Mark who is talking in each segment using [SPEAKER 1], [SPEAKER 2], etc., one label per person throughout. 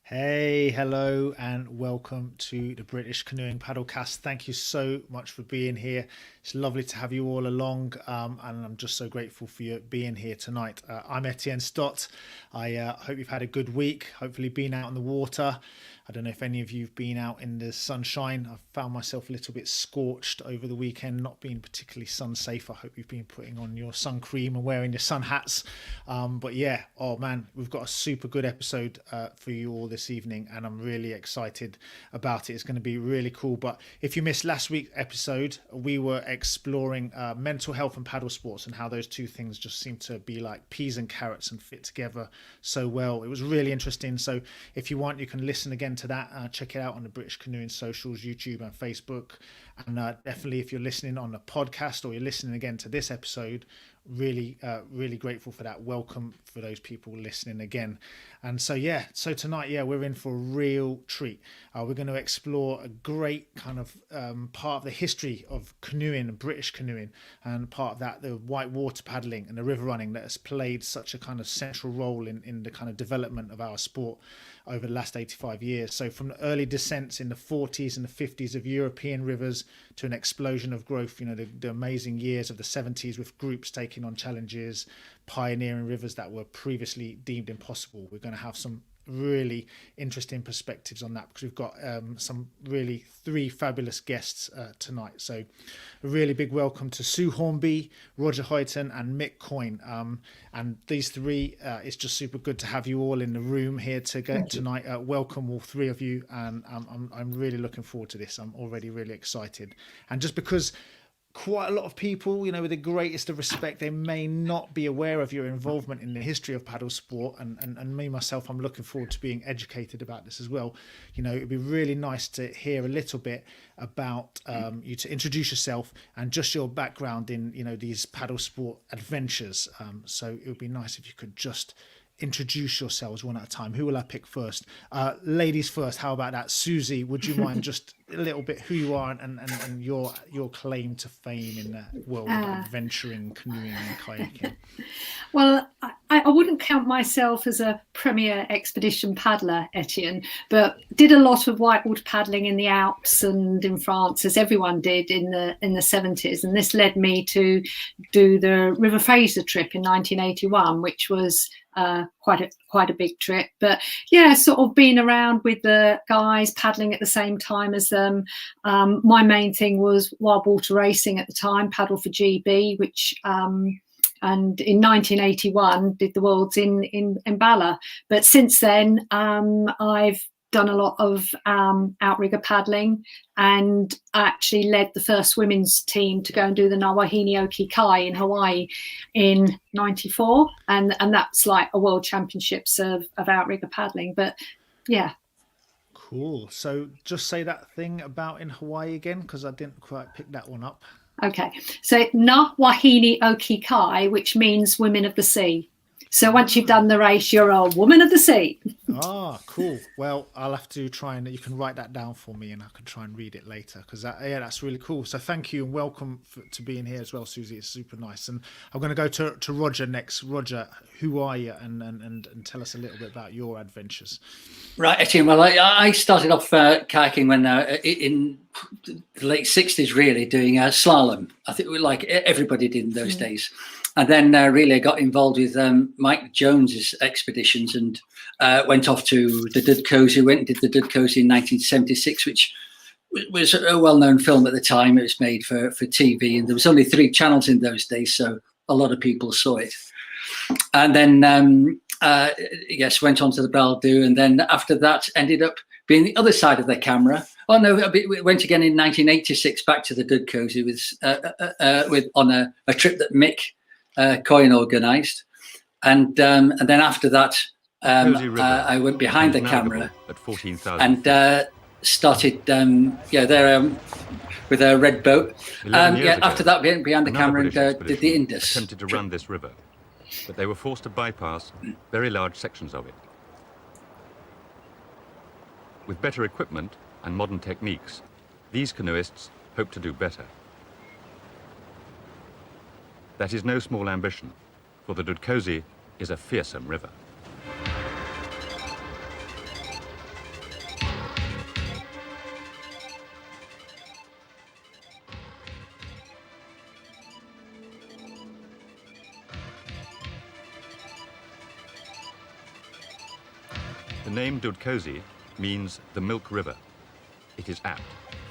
[SPEAKER 1] Hey, hello, and welcome to the British Canoeing Paddlecast. Thank you so much for being here. It's lovely to have you all along, and I'm just so grateful for you being here tonight. I'm Etienne Stott. I hope you've had a good week, hopefully been out on the water. I don't know if any of you have been out in the sunshine. I've found myself a little bit scorched over the weekend, not being particularly sun safe. I hope you've been putting on your sun cream and wearing your sun hats. But yeah, oh man, we've got a super good episode for you all this evening, and I'm really excited about it. It's going to be really cool. But if you missed last week's episode, we were exploring mental health and paddle sports and how those two things just seem to be like peas and carrots and fit together so well. It was really interesting. So if you want, you can listen again to that. Check it out on the British Canoeing socials, YouTube and Facebook. And definitely if you're listening on a podcast or you're listening again to this episode, really grateful for that. Welcome for those people listening again. And so tonight we're in for a real treat. We're going to explore a great kind of part of the history of canoeing and British canoeing, and part of that the white water paddling and the river running that has played such a kind of central role in the kind of development of our sport over the last 85 years. So from the early descents in the 40s and the 50s of European rivers to an explosion of growth, the amazing years of the 70s with groups taking on challenges, pioneering rivers that were previously deemed impossible. We're going to have some really interesting perspectives on that because we've got three fabulous guests tonight. So a really big welcome to SuzyHornby, Roger Huyton and Mick Coyne. And these three, it's just super good to have you all in the room here tonight. Welcome all three of you, and I'm really looking forward to this. I'm already really excited. And just because quite a lot of people, with the greatest of respect, they may not be aware of your involvement in the history of paddle sport, and me myself, I'm looking forward to being educated about this as well. It'd be really nice to hear a little bit about you, to introduce yourself and just your background in these paddle sport adventures. So it would be nice if you could just introduce yourselves one at a time. Who will I pick first? Ladies first. How about that? Suzy, would you mind just a little bit who you are and your claim to fame in the world of adventuring, canoeing and kayaking?
[SPEAKER 2] Well, I wouldn't count myself as a premier expedition paddler, Etienne, but did a lot of whitewater paddling in the Alps and in France, as everyone did in the 70s. And this led me to do the River Fraser trip in 1981, which was quite a big trip. But yeah, sort of being around with the guys paddling at the same time as them. My main thing was wild water racing at the time, paddle for GB, which and in 1981 did the Worlds in Bala. But since then, I've done a lot of outrigger paddling, and actually led the first women's team to go and do the Nawahini Oki Kai in Hawaii in 94, and that's like a world championships of outrigger paddling. But yeah.
[SPEAKER 1] Cool. So just say that thing about in Hawaii again, because I didn't quite pick that one up.
[SPEAKER 2] Okay, so Nawahini Oki Kai, which means women of the sea. So once you've done the race, you're a woman of the sea.
[SPEAKER 1] Ah, cool. Well, I'll have to try and you can write that down for me, and I can try and read it later, because that's really cool. So thank you and welcome to being here as well, Suzy. It's super nice. And I'm going to go to Roger next. Roger, who are you, and tell us a little bit about your adventures.
[SPEAKER 3] Right, Etienne. Well, I started off kayaking when in the late 60s, really, doing slalom. I think like everybody did in those days. And then really I got involved with Mike Jones's expeditions, and went off to the Dudkosi, went and did the Dudkosi in 1976, which was a well-known film at the time. It was made for TV, and there was only 3 channels in those days, so a lot of people saw it. And then, went on to the Baldu, and then after that ended up being the other side of the camera. Oh no, we went again in 1986 back to the Dudkosi on a trip that Mick Coyne organised, and then after that I went behind the camera
[SPEAKER 4] at 14,000
[SPEAKER 3] and started with a red boat. After that we went behind the camera and did the Indus.
[SPEAKER 4] Attempted to run this river, but they were forced to bypass very large sections of it. With better equipment and modern techniques, these canoeists hope to do better. That is no small ambition, for the Dudkosi is a fearsome river. The name Dudkosi means the Milk River. It is apt,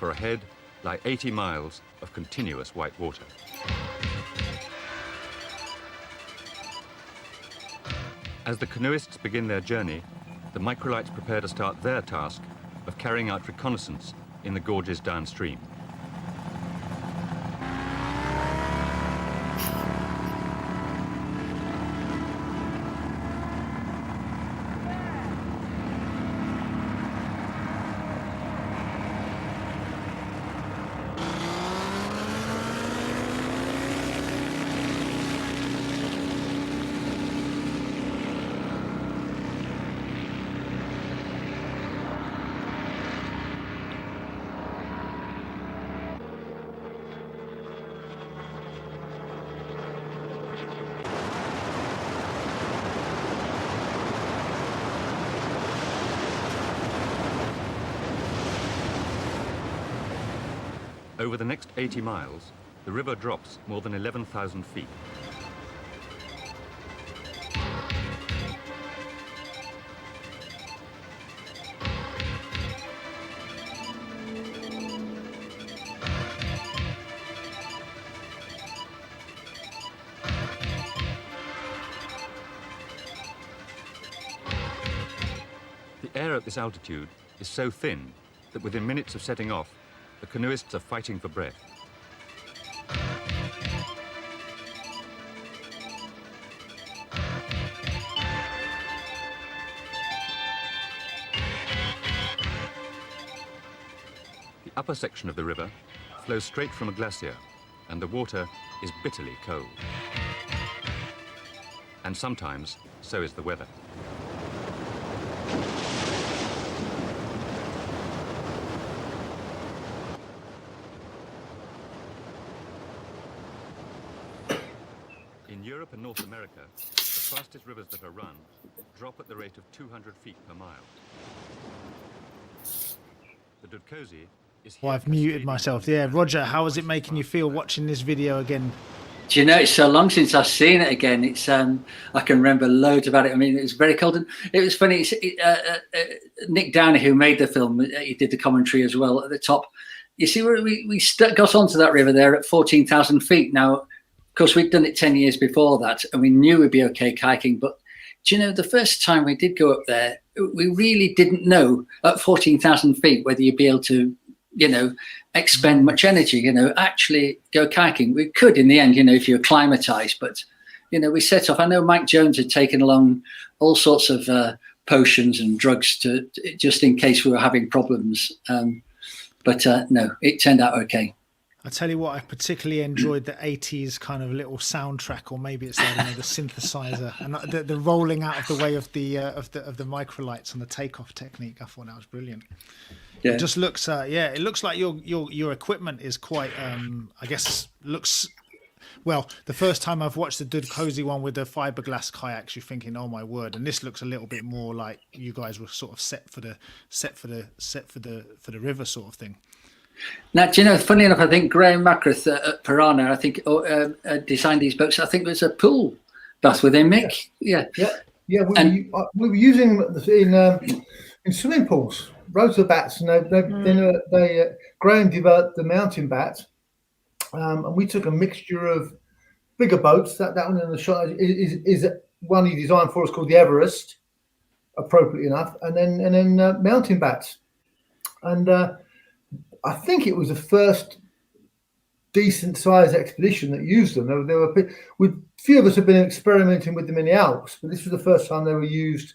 [SPEAKER 4] for ahead lie 80 miles of continuous white water. As the canoeists begin their journey, the microlights prepare to start their task of carrying out reconnaissance in the gorges downstream. Over the next 80 miles, the river drops more than 11,000 feet. The air at this altitude is so thin that within minutes of setting off, the canoeists are fighting for breath. The upper section of the river flows straight from a glacier, and the water is bitterly cold. And sometimes, so is the weather. In Europe and North America, the fastest rivers that are run drop at the rate of 200 feet per mile. The Dudkosi is...
[SPEAKER 1] Well, I've muted myself. Yeah, Roger, how is it making you feel watching this video again?
[SPEAKER 3] Do you know, it's so long since I've seen it again. It's I can remember loads about it. I mean, it was very cold. And it was funny. Nick Downey, who made the film, he did the commentary as well at the top. You see, we got onto that river there at 14,000 feet. Now, of course, we'd done it 10 years before that, and we knew we'd be okay kayaking. But do you know, the first time we did go up there, we really didn't know at 14,000 feet whether you'd be able to, you know, expend much energy, you know, actually go kayaking. We could in the end, you know, if you're acclimatized. But, you know, we set off. I know Mike Jones had taken along all sorts of potions and drugs to just in case we were having problems. But no, it turned out okay.
[SPEAKER 1] I tell you what, I particularly enjoyed the 80s kind of little soundtrack, or maybe it's like, you know, the synthesizer and the rolling out of the way of the microlights and the takeoff technique. I thought that was brilliant. Yeah. It just looks, it looks like your equipment is quite, I guess, looks. Well, the first time I've watched the Dudkosi one with the fiberglass kayaks, you're thinking, "Oh my word!" And this looks a little bit more like you guys were sort of set for the river sort of thing.
[SPEAKER 3] Now, do you know, funny enough, I think Graham Macrath at Piranha, I think, designed these boats. I think there's a pool bath with him, Mick. Yeah.
[SPEAKER 5] We were using them in swimming pools, rotor bats, and Graham developed the mountain bat, and we took a mixture of bigger boats. That one in the shot is one he designed for us called the Everest, appropriately enough, and then mountain bats, and. I think it was the first decent sized expedition that used them. There were a few of us have been experimenting with them in the Alps, but this was the first time they were used.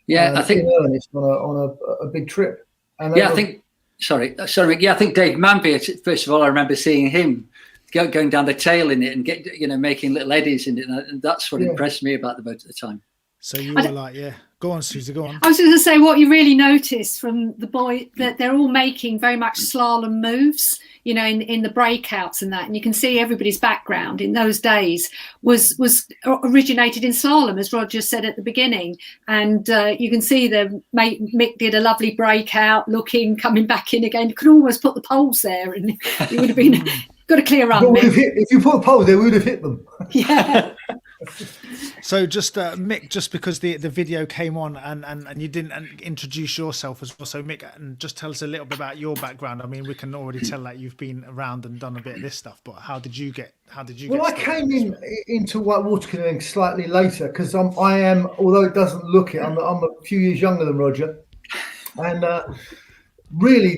[SPEAKER 5] Yeah, I think in earnest on a big trip. And I think Dave Manby. First of all, I remember seeing him going down the tail in it and making little eddies in it, and that's what impressed me about the boat at the time.
[SPEAKER 1] So you were like, go on, Suzy, go on.
[SPEAKER 2] I was going to say, what you really notice from the boy, that they're all making very much slalom moves, you know, in the breakouts and that. And you can see everybody's background in those days was originated in slalom, as Roger said at the beginning. And you can see Mick did a lovely breakout, coming back in again. You could almost put the poles there and it would have been got a clear run.
[SPEAKER 5] Well, if you put a pole there, we would have hit them.
[SPEAKER 2] Yeah.
[SPEAKER 1] So just Mick, just because the video came on and you didn't introduce yourself as well. So Mick, and just tell us a little bit about your background. I mean, we can already tell that you've been around and done a bit of this stuff, but how did you get
[SPEAKER 5] Well, I came into whitewater canoeing slightly later because I am, although it doesn't look it, I'm a few years younger than Roger, and really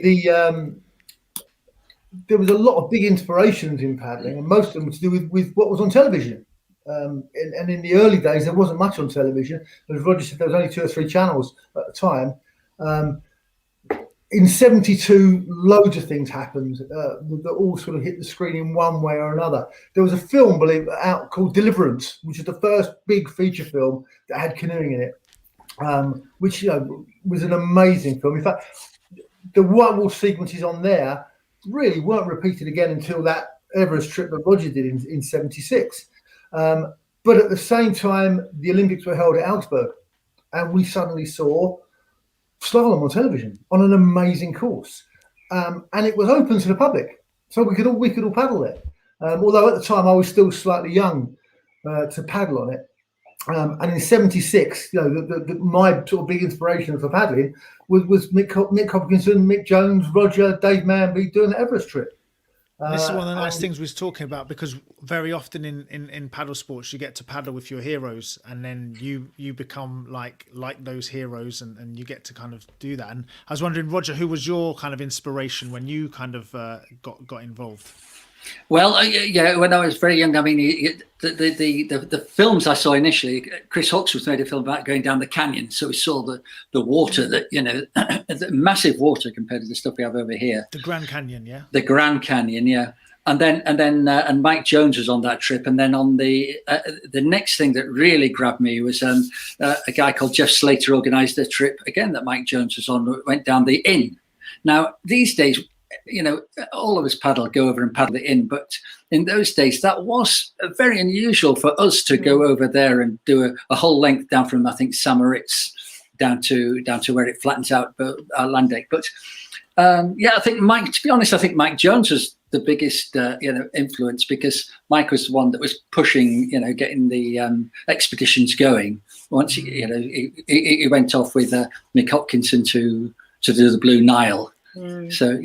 [SPEAKER 5] there was a lot of big inspirations in paddling, and most of them were to do with what was on television. And in the early days, there wasn't much on television. As Roger said, there was only 2 or 3 channels at the time. In '72, loads of things happened that all sort of hit the screen in one way or another. There was a film, believe it, out called Deliverance, which is the first big feature film that had canoeing in it, which was an amazing film. In fact, the whitewater sequences on there really weren't repeated again until that Everest trip that Roger did in '76. But at the same time, the Olympics were held at Augsburg, and we suddenly saw slalom on television on an amazing course, and it was open to the public, so we could all paddle it. Although at the time I was still slightly young to paddle on it. And in '76, my sort of big inspiration for paddling was Mick Hopkinson, Mick Jones, Roger, Dave Manby doing the Everest trip.
[SPEAKER 1] This is one of the nice things we was talking about, because very often in paddle sports you get to paddle with your heroes, and then you become like those heroes, and you get to kind of do that. And I was wondering, Roger, who was your kind of inspiration when you kind of got involved?
[SPEAKER 3] Well, yeah, when I was very young, I mean, the films I saw initially, Chris Hawkes made a film about going down the canyon, so we saw the water, that the massive water compared to the stuff we have over here.
[SPEAKER 1] The Grand Canyon, yeah.
[SPEAKER 3] The Grand Canyon, yeah. And then Mike Jones was on that trip, and then on the next thing that really grabbed me was a guy called Jeff Slater organised a trip again that Mike Jones was on. Went down the Inn. Now these days, all of us go over and paddle the Inn, but in those days that was very unusual for us to go over there and do a whole length down from, I think, Samaritz down to where it flattens out Landeck. But I think to be honest, I think Mike Jones was the biggest influence, because Mike was the one that was pushing, getting the expeditions going. Once he went off with Mick Hopkinson to do the Blue Nile. So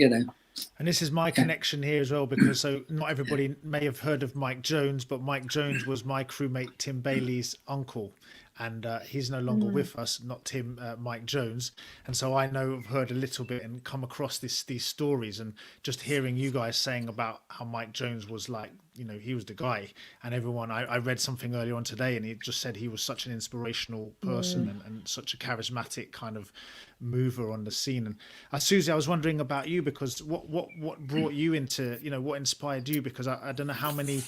[SPEAKER 1] and this is my connection here as well, because so not everybody may have heard of Mike Jones, but Mike Jones was my crewmate Tim Bailey's uncle, and he's no longer with us, not Tim, Mike Jones. And so I have heard a little bit and come across these stories, and just hearing you guys saying about how Mike Jones was like, he was the guy, and everyone, I read something earlier on today, and he just said he was such an inspirational person and such a charismatic kind of mover on the scene. And Suzy, I was wondering about you, because what brought you into, what inspired you? Because I don't know how many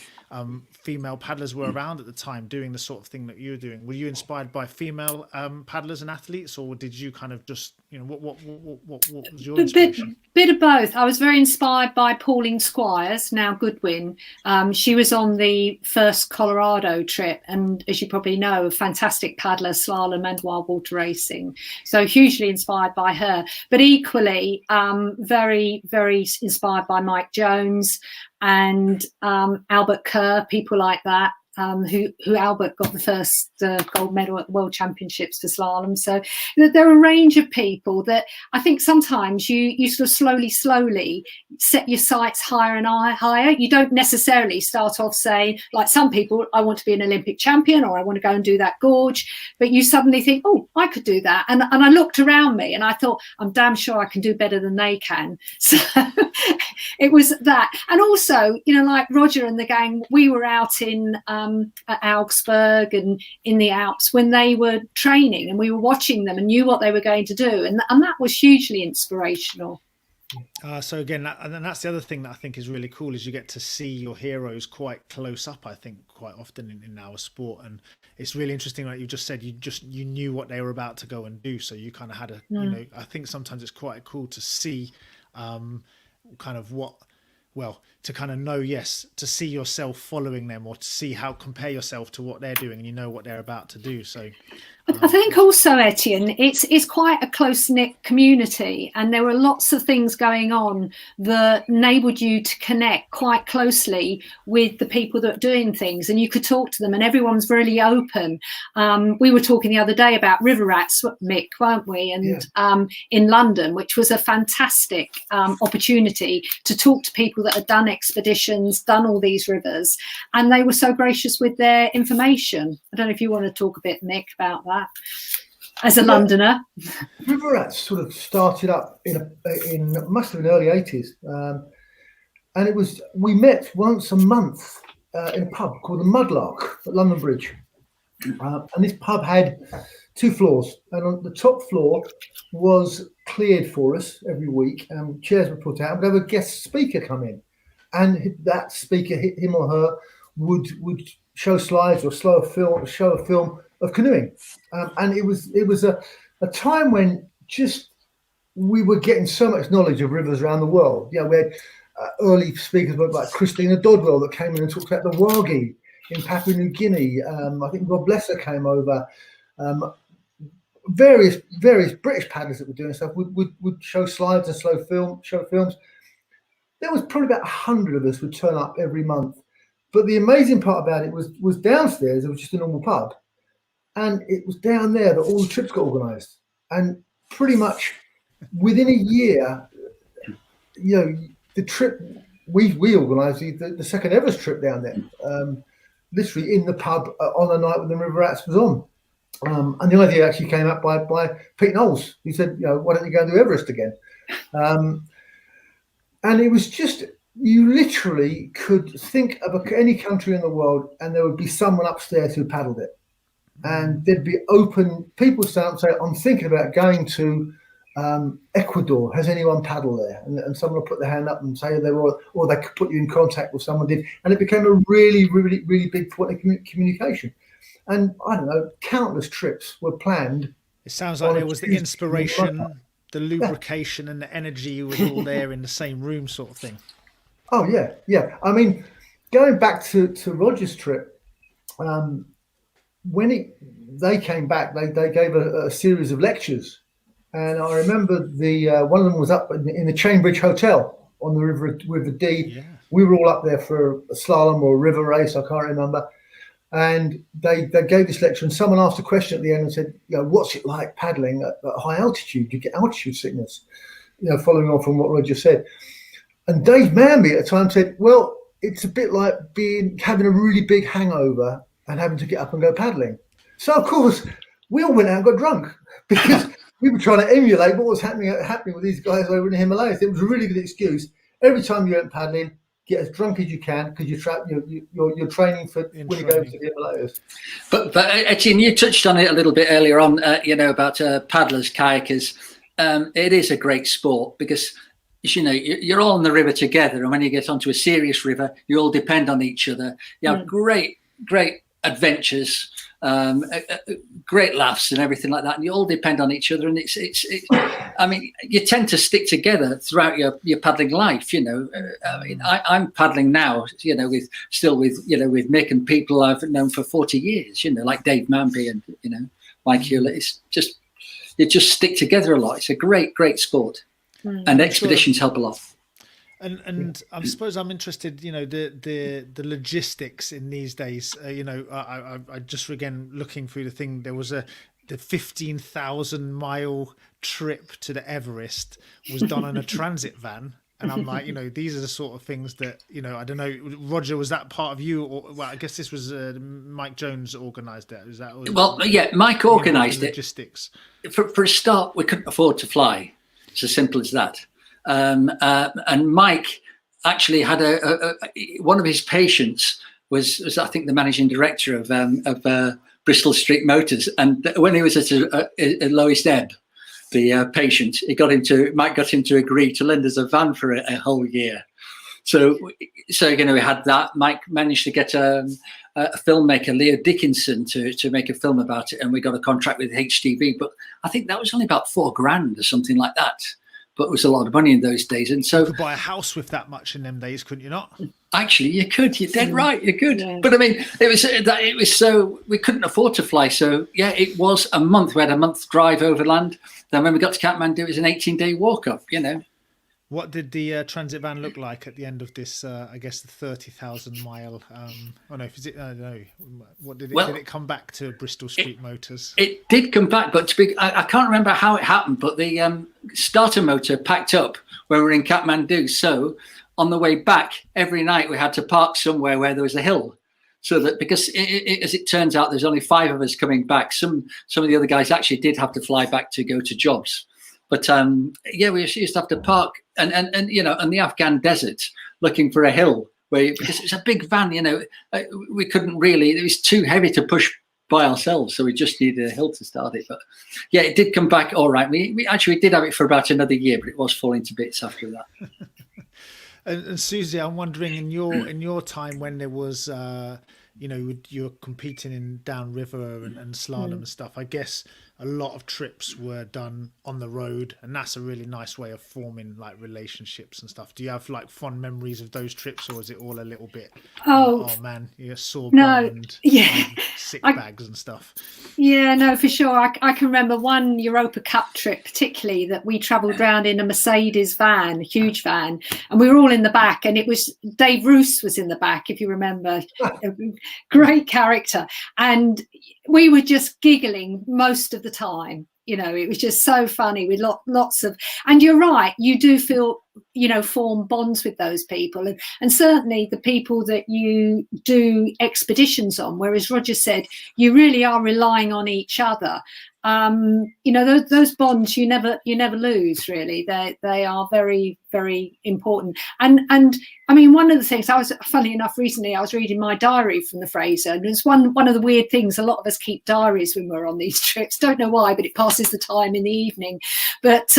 [SPEAKER 1] female paddlers were around at the time doing the sort of thing that you were doing. Were you inspired by female paddlers and athletes, or did you kind of just, what was your inspiration?
[SPEAKER 2] Bit of both. I was very inspired by Pauline Squires, now Goodwin. She was on the first Colorado trip, and as you probably know, a fantastic paddler, slalom and wild water racing. So hugely inspired by her, but equally very, very inspired by Mike Jones and Albert Kerr, people like that. Who Albert got the first gold medal at the World Championships for slalom. So there are a range of people that I think sometimes you sort of slowly set your sights higher and higher. You don't necessarily start off saying, like some people, I want to be an Olympic champion, or I want to go and do that gorge, but you suddenly think, oh, I could do that. And I looked around me and I thought, I'm damn sure I can do better than they can. So it was that. And also, like Roger and the gang, we were out in at Augsburg and in the Alps when they were training, and we were watching them and knew what they were going to do, and that was hugely inspirational.
[SPEAKER 1] So again, and that's the other thing that I think is really cool, is you get to see your heroes quite close up, I think, quite often in our sport. And it's really interesting, like you just said, you knew what they were about to go and do, so you kind of had I think sometimes it's quite cool to see kind of what, well, to kind of know, yes, to see yourself following them, or to see how compare yourself to what they're doing, and you know what they're about to do. So
[SPEAKER 2] I think also, Etienne, it's quite a close-knit community, and there were lots of things going on that enabled you to connect quite closely with the people that are doing things, and you could talk to them, and everyone's really open. We were talking the other day about river rats, Mick, weren't we? And in London, which was a fantastic opportunity to talk to people that had done expeditions, done all these rivers, and they were so gracious with their information. I don't know if you want to talk a bit, Mick, about that. As a Londoner,
[SPEAKER 5] river rats sort of started up in must have been early 80s, and we met once a month in a pub called the Mudlark at London Bridge, and this pub had 2 floors, and on the top floor was cleared for us every week, and chairs were put out, and we'd have a guest speaker come in, and that speaker, him or her, would show slides or show a film of canoeing, and it was a time when just we were getting so much knowledge of rivers around the world. Yeah, we had early speakers like Christina Dodwell that came in and talked about the wagi in Papua New Guinea. I think Rob Lesser came over. Various British paddlers that were doing stuff would show slides and show films. There was probably about 100 of us would turn up every month. But the amazing part about it was downstairs. It was just a normal pub. And it was down there that all the trips got organised, and pretty much within a year, the trip we organised the second ever trip down there, literally in the pub on a night when the River Rats was on, and the idea actually came up by Pete Knowles. He said, why don't you go and do Everest again? And it was just, you literally could think of any country in the world, and there would be someone upstairs who paddled it. And there'd be open, people stand up and say, I'm thinking about going to Ecuador. Has anyone paddled there? And someone will put their hand up and say they were, or they could put you in contact with someone did. And it became a really, really, really big point of communication. And I don't know, countless trips were planned.
[SPEAKER 1] It sounds like it was the inspiration, the lubrication, and the energy was all there in the same room, sort of thing.
[SPEAKER 5] Oh, yeah. I mean, going back to Roger's trip, when they came back, they gave a series of lectures, and I remember one of them was up in the Chainbridge Hotel on the River Dee. Yeah. We were all up there for a slalom or a river race, I can't remember, and they gave this lecture, and someone asked a question at the end and said, what's it like paddling at high altitude? You get altitude sickness, following on from what Roger said. And Dave Manby at the time said, well, it's a bit like having a really big hangover and having to get up and go paddling. So, of course, we all went out and got drunk because we were trying to emulate what was happening with these guys over in the Himalayas. It was a really good excuse. Every time you went paddling, get as drunk as you can because you're training for when you go to the Himalayas.
[SPEAKER 3] But Etienne, you touched on it a little bit earlier on, about paddlers, kayakers. It is a great sport because, you're all on the river together, and when you get onto a serious river, you all depend on each other. You have great adventures, great laughs and everything like that, and you all depend on each other, and it's I mean, you tend to stick together throughout your paddling life. I'm paddling now, with Mick and people I've known for 40 years, like Dave Manby and Mike Hewlett. It's just, you just stick together a lot. It's a great sport, and expeditions help a lot.
[SPEAKER 1] And I suppose I'm interested, the logistics in these days. I just, again, looking through the thing, there was the 15,000-mile trip to the Everest was done on a transit van. And I'm like, these are the sort of things that, I don't know, Roger, was that part of you? Or, well, I guess this was Mike Jones organised it. Is that?
[SPEAKER 3] Mike organised it.
[SPEAKER 1] Logistics.
[SPEAKER 3] For a start, we couldn't afford to fly. It's as simple as that. And Mike actually had one of his patients was I think the managing director of Bristol Street Motors, and when he was at a lowest ebb, the patient, Mike got him to agree to lend us a van for a whole year. So we had that. Mike managed to get a filmmaker, Leo Dickinson, to make a film about it, and we got a contract with HTV. But I think that was only about $4,000 or something like that. but it was a lot of money in those days. And so
[SPEAKER 1] You could buy a house with that much in them days, couldn't you not?
[SPEAKER 3] actually you could, you're dead right, you could.
[SPEAKER 2] Yeah.
[SPEAKER 3] But I mean, it was so, we couldn't afford to fly. So yeah, it was a month. We had a month drive overland. Then when we got to Kathmandu, it was an 18-day walk up, you know.
[SPEAKER 1] What did the transit van look like at the end of this? I guess the 30,000 mile. Oh no, is it? No. What did it?
[SPEAKER 3] Well,
[SPEAKER 1] did it come back to Bristol Street Motors?
[SPEAKER 3] It did come back, but I can't remember how it happened. But the starter motor packed up when we were in Kathmandu. So on the way back, every night we had to park somewhere where there was a hill. So that because as it turns out, there's only 5 of us coming back. Some of the other guys actually did have to fly back to go to jobs. But yeah, we used to have to park and you know, in the Afghan desert looking for a hill because it was a big van, you know, we couldn't really, it was too heavy to push by ourselves. So we just needed a hill to start it. But yeah, it did come back all right. We actually did have it for about another year, but it was falling to bits after that.
[SPEAKER 1] And Suzy, I'm wondering in your time when there was, you know, you're competing in downriver and slalom and stuff, I guess a lot of trips were done on the road, and that's a really nice way of forming like relationships and stuff. Do you have like fond memories of those trips, or is it all a little bit? Oh man, you're sore bum and sick bags and stuff.
[SPEAKER 2] Yeah, no, for sure. I can remember one Europa Cup trip, particularly, that we travelled around in a Mercedes van, a huge van, and we were all in the back. And it was Dave Roos was in the back, if you remember. Great character, and we were just giggling most of the time. You know, it was just so funny with lots of, and you're right, you do feel, you know, form bonds with those people, and certainly the people that you do expeditions on, whereas Roger said, you really are relying on each other. You know, those bonds you never lose, really. They are very, very important. And I mean, one of the things funny enough, recently I was reading my diary from the Fraser, and it's one of the weird things. A lot of us keep diaries when we're on these trips. Don't know why, but it passes the time in the evening. But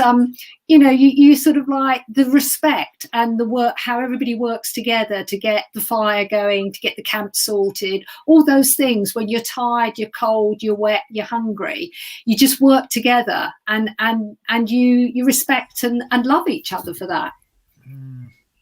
[SPEAKER 2] you know, you sort of like the respect and the work, how everybody works together to get the fire going, to get the camp sorted, all those things. When you're tired, you're cold, you're wet, you're hungry, you just work together, and you respect and love each other for that.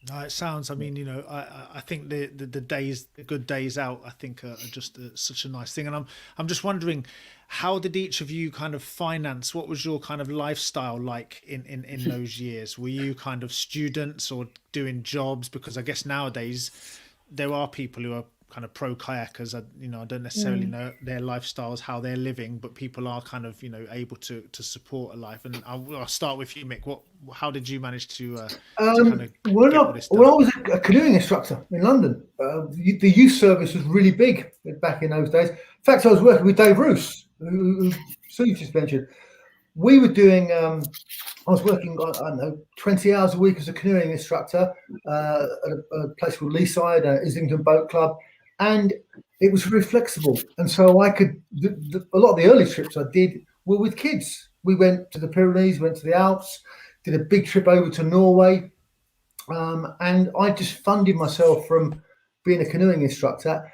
[SPEAKER 1] No, it sounds, I mean, you know, I think the good days out, I think are just such a nice thing. And I'm just wondering, how did each of you kind of finance? What was your kind of lifestyle like in those years? Were you kind of students or doing jobs? Because I guess nowadays there are people who are kind of pro kayakers. You know, I don't necessarily know their lifestyles, how they're living, but people are kind of, you know, able to support a life. And I'll start with you, Mick. How did you manage to kind of
[SPEAKER 5] when I was a canoeing instructor in London, the youth service was really big back in those days. In fact, I was working with Dave Roos, who Sue just mentioned. We were doing, I was working, I don't know, 20 hours a week as a canoeing instructor at a place called Leaside, Islington Boat Club. And it was very flexible. And so I could, a lot of the early trips I did were with kids. We went to the Pyrenees, went to the Alps, did a big trip over to Norway. And I just funded myself from being a canoeing instructor.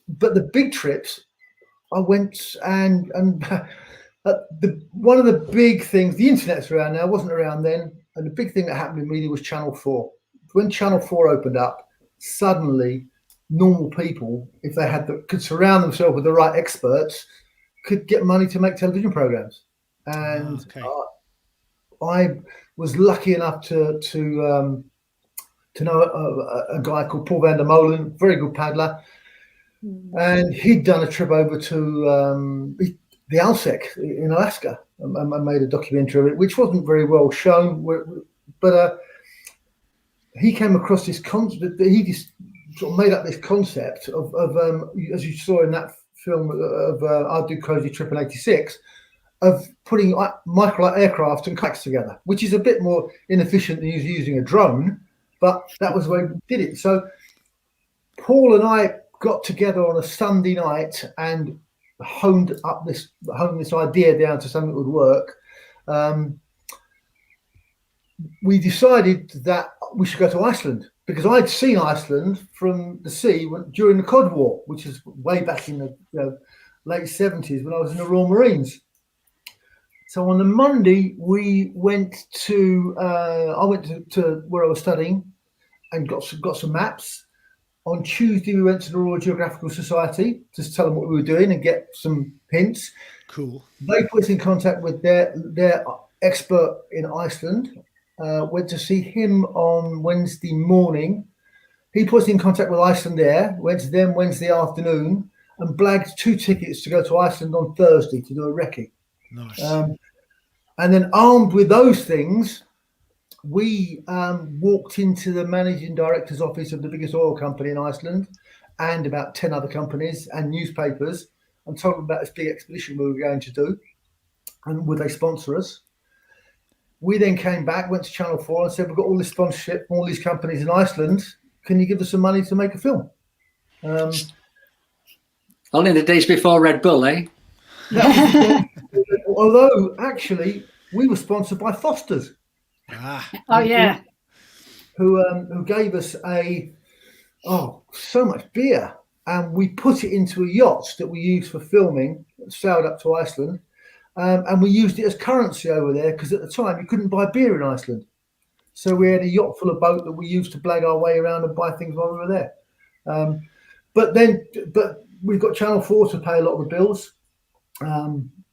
[SPEAKER 5] But the big trips, I went and one of the big things, the internet's around now, wasn't around then. And the big thing that happened in me was Channel 4. When Channel 4 opened up, suddenly normal people, if they could surround themselves with the right experts, could get money to make television programs. And I was lucky enough to know a guy called Paul van der Molen, very good paddler, and he'd done a trip over to the Alsek in Alaska. I made a documentary of it, which wasn't very well shown, but he came across this concept. He just sort of made up this concept of as you saw in that film of I'll Do Cozy Trip in '86, of putting microlight aircraft and kayaks together, which is a bit more inefficient than using a drone, but that was the way we did it. So Paul and I got together on a Sunday night and honed this idea down to something that would work. We decided that we should go to Iceland, because I'd seen Iceland from the sea during the Cod War, which is way back in the late 70s when I was in the Royal Marines. So on the Monday, we went to I went to where I was studying and got some maps. On Tuesday, we went to the Royal Geographical Society to tell them what we were doing and get some hints.
[SPEAKER 1] Cool.
[SPEAKER 5] They put us in contact with their expert in Iceland. Went to see him on Wednesday morning. He put us in contact with Icelandair. Went to them Wednesday afternoon and blagged 2 tickets to go to Iceland on Thursday to do a recce.
[SPEAKER 1] Nice.
[SPEAKER 5] And then armed with those things, we walked into the managing director's office of the biggest oil company in Iceland and about 10 other companies and newspapers and told them about this big expedition we were going to do and would they sponsor us. We then came back, went to Channel 4 and said, we've got all this sponsorship from all these companies in Iceland. Can you give us some money to make a film?
[SPEAKER 3] Only the days before Red Bull, eh?
[SPEAKER 5] Although, actually, we were sponsored by Foster's.
[SPEAKER 2] Oh yeah,
[SPEAKER 5] who gave us so much beer, and we put it into a yacht that we used for filming, sailed up to Iceland, and we used it as currency over there because at the time you couldn't buy beer in Iceland. So we had a yacht full of boat that we used to blag our way around and buy things while we were there. But we've got Channel 4 to pay a lot of the bills.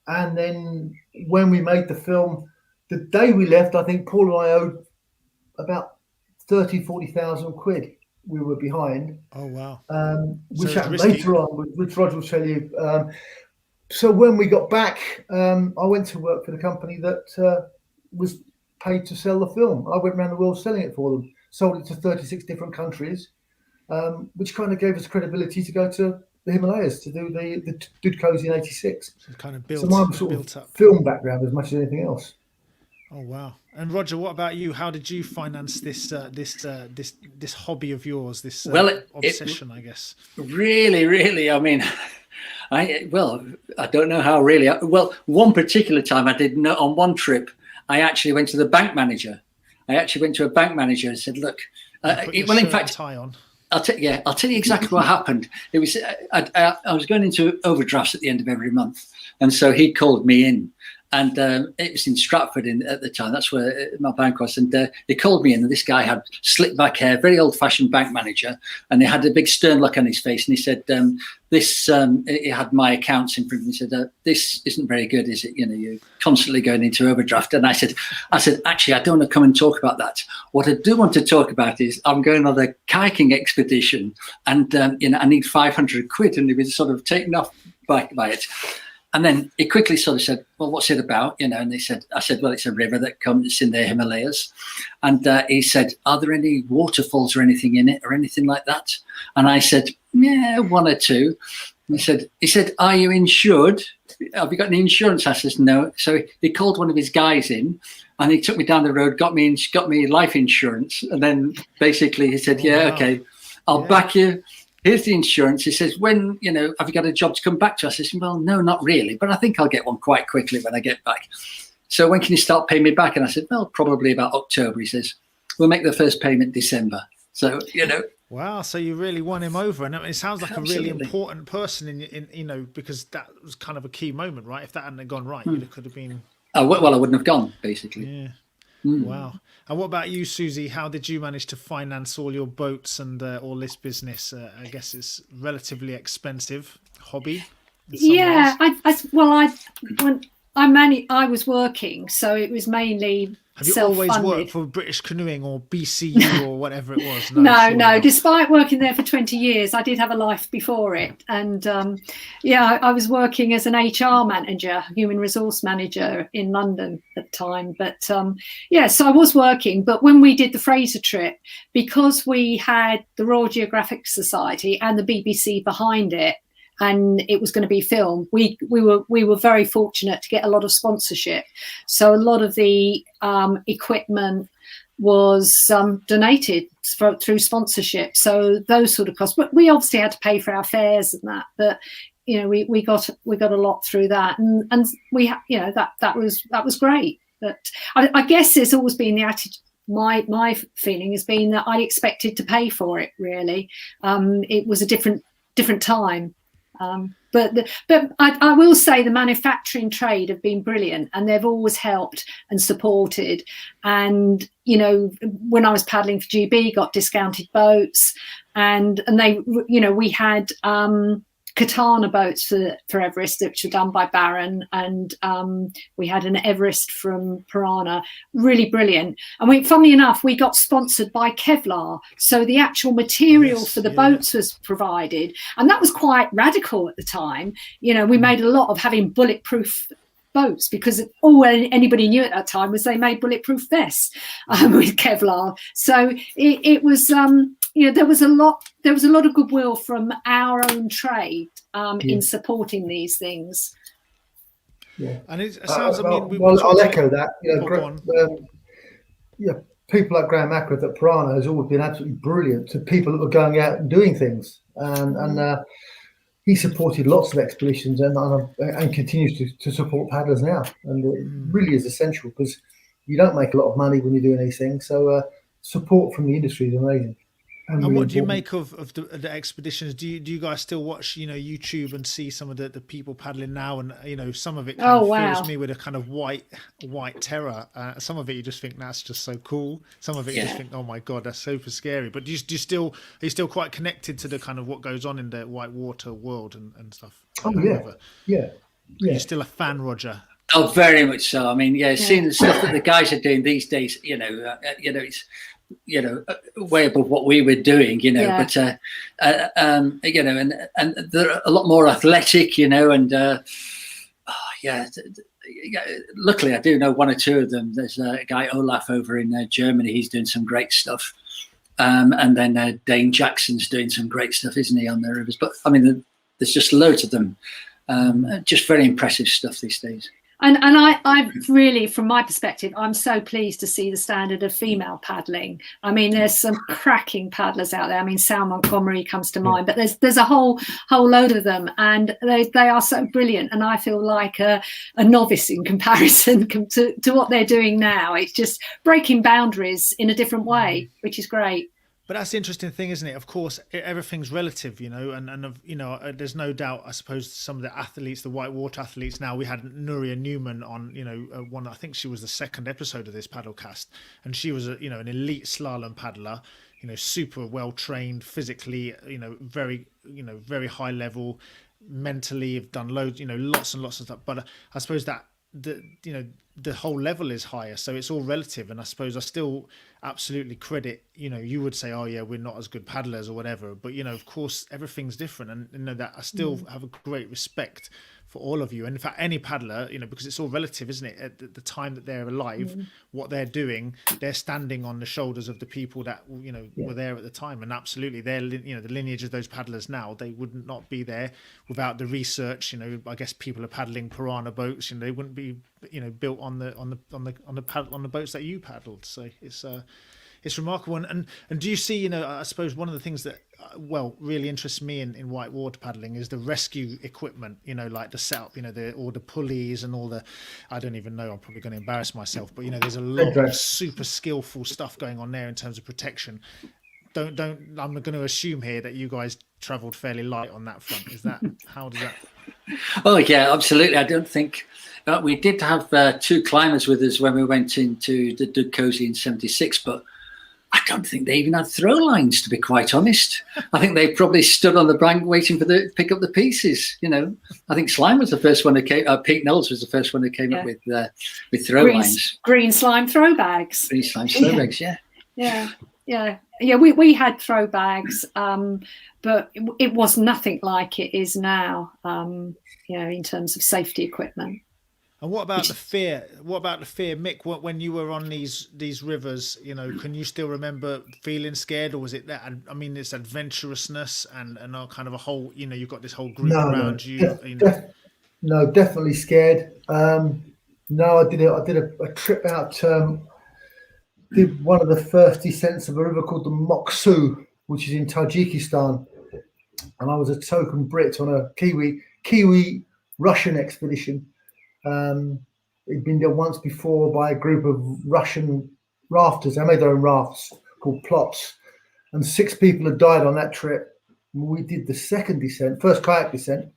[SPEAKER 5] And then when we made the film, the day we left, I think Paul and I owed about 40,000 quid. We were behind.
[SPEAKER 1] Oh, wow.
[SPEAKER 5] Which
[SPEAKER 1] So
[SPEAKER 5] happened
[SPEAKER 1] risky.
[SPEAKER 5] later on, which Roger will tell you. So when we got back, I went to work for the company that was paid to sell the film. I went around the world selling it for them, sold it to 36 different countries, which kind of gave us credibility to go to the Himalayas to do the Dudcos in '86.
[SPEAKER 1] So kind of
[SPEAKER 5] So
[SPEAKER 1] built,
[SPEAKER 5] mine was sort
[SPEAKER 1] built
[SPEAKER 5] of
[SPEAKER 1] up.
[SPEAKER 5] film background as much as anything else.
[SPEAKER 1] Oh wow! And Roger, what about you? How did you finance this hobby of yours? This obsession, I guess.
[SPEAKER 3] Really, I mean, I don't know how really. One particular time I did know on one trip, I actually went to the bank manager. I actually went to a bank manager and said, "Look, in fact,
[SPEAKER 1] tie on."
[SPEAKER 3] I'll tell you exactly what happened. It was I was going into overdrafts at the end of every month, and so he called me in, and it was in Stratford at the time. That's where my bank was, and he called me in. And this guy had slick back hair, very old-fashioned bank manager, and he had a big stern look on his face. And he said, he had my accounts in front of him. He said, "This isn't very good, is it? You know, you're constantly going into overdraft." And I said, "Actually, I don't want to come and talk about that. What I do want to talk about is I'm going on a kayaking expedition, and I need 500 quid." And he was sort of taken off by it. And then he quickly sort of said, "Well, what's it about?" And I said, "Well, it's a river that comes in the Himalayas." And he said, "Are there any waterfalls or anything in it or anything like that?" And I said, "Yeah, 1 or 2. And he said, "Are you insured? Have you got any insurance?" I said, "No." So he called one of his guys in, and he took me down the road, got me life insurance. And then basically he said, "Yeah,
[SPEAKER 1] wow.
[SPEAKER 3] okay, I'll back you. Here's the insurance." He says, "When, have you got a job to come back to?" I said, "Well, no, not really, but I think I'll get one quite quickly when I get back. So when can you start paying me back?" And I said, "Well, probably about October." He says, "We'll make the first payment December." So,
[SPEAKER 1] Wow, so you really won him over, and it sounds like
[SPEAKER 3] Absolutely.
[SPEAKER 1] a really important person in because that was kind of a key moment, right? If that hadn't gone right, you could have been.
[SPEAKER 3] I wouldn't have gone, basically.
[SPEAKER 1] Yeah. Wow. And what about you, Suzy? How did you manage to finance all your boats and all this business? I guess it's relatively expensive hobby.
[SPEAKER 2] Yeah. I was working, so it was mainly
[SPEAKER 1] Have you
[SPEAKER 2] self-funded.
[SPEAKER 1] always worked for British Canoeing or BCU or whatever it was?
[SPEAKER 2] No. Despite working there for 20 years, I did have a life before it. And I was working as an HR manager, human resource manager in London at the time. But so I was working. But when we did the Fraser trip, because we had the Royal Geographic Society and the BBC behind it, and it was going to be filmed, we were very fortunate to get a lot of sponsorship. So a lot of the equipment was donated through sponsorship. So those sort of costs. But we obviously had to pay for our fares and that. But we got a lot through that, and we that was great. But I guess there's always been the attitude. My feeling has been that I expected to pay for it. Really, it was a different time. But I will say the manufacturing trade have been brilliant, and they've always helped and supported. And you know, when I was paddling for GB, got discounted boats, and they, you know, we had Katana boats for Everest, which were done by Barron, and we had an Everest from Piranha, really brilliant. And funnily enough, we got sponsored by Kevlar, so the actual material for the boats was provided, and that was quite radical at the time. You know, we made a lot of having bulletproof boats, because all anybody knew at that time was they made bulletproof vests with Kevlar. So it was you know, there was a lot of goodwill from our own trade in supporting these things.
[SPEAKER 5] Yeah,
[SPEAKER 1] and it sounds. I mean,
[SPEAKER 5] I'll echo that. You know, people like Graham Ackworth at Piranha has always been absolutely brilliant to people that were going out and doing things, and he supported lots of expeditions and continues to support paddlers now, and it really is essential, because you don't make a lot of money when you're doing these things. So support from the industry is amazing.
[SPEAKER 1] And
[SPEAKER 5] really
[SPEAKER 1] what do you
[SPEAKER 5] important.
[SPEAKER 1] make of the expeditions? Do you guys still watch, you know, YouTube and see some of the people paddling now? And you know, some of it kind of fills me with a kind of white terror. Some of it you just think that's just so cool. Some of it you just think, oh my god, that's super scary. But are you still quite connected to the kind of what goes on in the whitewater world and stuff?
[SPEAKER 5] Oh yeah.
[SPEAKER 1] You're still a fan, Roger?
[SPEAKER 3] Oh, very much so. I mean, seeing the stuff that the guys are doing these days, you know, it's, you know, way above what we were doing, you know, but you know, and they're a lot more athletic, you know, and luckily I do know one or two of them. There's a guy Olaf over in Germany, he's doing some great stuff, and then Dane Jackson's doing some great stuff, isn't he, on the rivers? But I mean, there's just loads of them, just very impressive stuff these days.
[SPEAKER 2] And I really, from my perspective, I'm so pleased to see the standard of female paddling. I mean, there's some cracking paddlers out there. I mean, Sal Montgomery comes to mind, but there's a whole load of them, and they are so brilliant. And I feel like a novice in comparison to what they're doing now. It's just breaking boundaries in a different way, which is great.
[SPEAKER 1] But that's the interesting thing, isn't it? Of course, everything's relative, you know, and you know, there's no doubt. I suppose some of the athletes, the whitewater athletes. Now we had Nuria Newman on, you know, one. I think she was the second episode of this Paddlecast, and she was you know, an elite slalom paddler, you know, super well trained physically, you know, very high level, mentally. Have done loads, you know, lots and lots of stuff. But I suppose that the whole level is higher, so it's all relative. And I suppose I still absolutely credit, you know, you would say, oh yeah, we're not as good paddlers or whatever, but you know, of course everything's different, and you know that I still have a great respect for all of you, and in fact any paddler, you know, because it's all relative, isn't it? At the time that they're alive, what they're doing, they're standing on the shoulders of the people that, you know, were there at the time, and absolutely they're, you know, the lineage of those paddlers now, they would not be there without the research. You know, I guess people are paddling Piranha boats, and they wouldn't be, you know, built on the boats that you paddled. So it's remarkable. And do you see, you know, I suppose one of the things that really interests me in whitewater paddling is the rescue equipment, you know, like the setup, you know, all the pulleys and all the, I don't even know, I'm probably going to embarrass myself, but you know, there's a lot of super skillful stuff going on there in terms of protection. I'm going to assume here that you guys traveled fairly light on that front. Is that, how does that?
[SPEAKER 3] Oh yeah, absolutely. I don't think we did have two climbers with us when we went into the Dug Cozy in '76, but I don't think they even had throw lines, to be quite honest. I think they probably stood on the bank waiting for pick up the pieces. You know, I think Slime was the first one that came. Pete Knowles was the first one that came up with throw lines.
[SPEAKER 2] Green slime throw bags.
[SPEAKER 3] Green slime throw bags,
[SPEAKER 2] Yeah. We had throw bags, but it was nothing like it is now. You know, in terms of safety equipment.
[SPEAKER 1] And what about the fear? What about the fear, Mick? When you were on these rivers, you know, can you still remember feeling scared, or was it that? I mean, it's adventurousness and kind of a whole, you know, you've got this whole group around you.
[SPEAKER 5] No, definitely scared. No, I did a trip out. Did one of the first descents of a river called the Moksu, which is in Tajikistan, and I was a token Brit on a Kiwi Russian expedition. It'd been done once before by a group of Russian rafters. They made their own rafts called plots, and 6 people had died on that trip. We did the second descent, first kayak descent,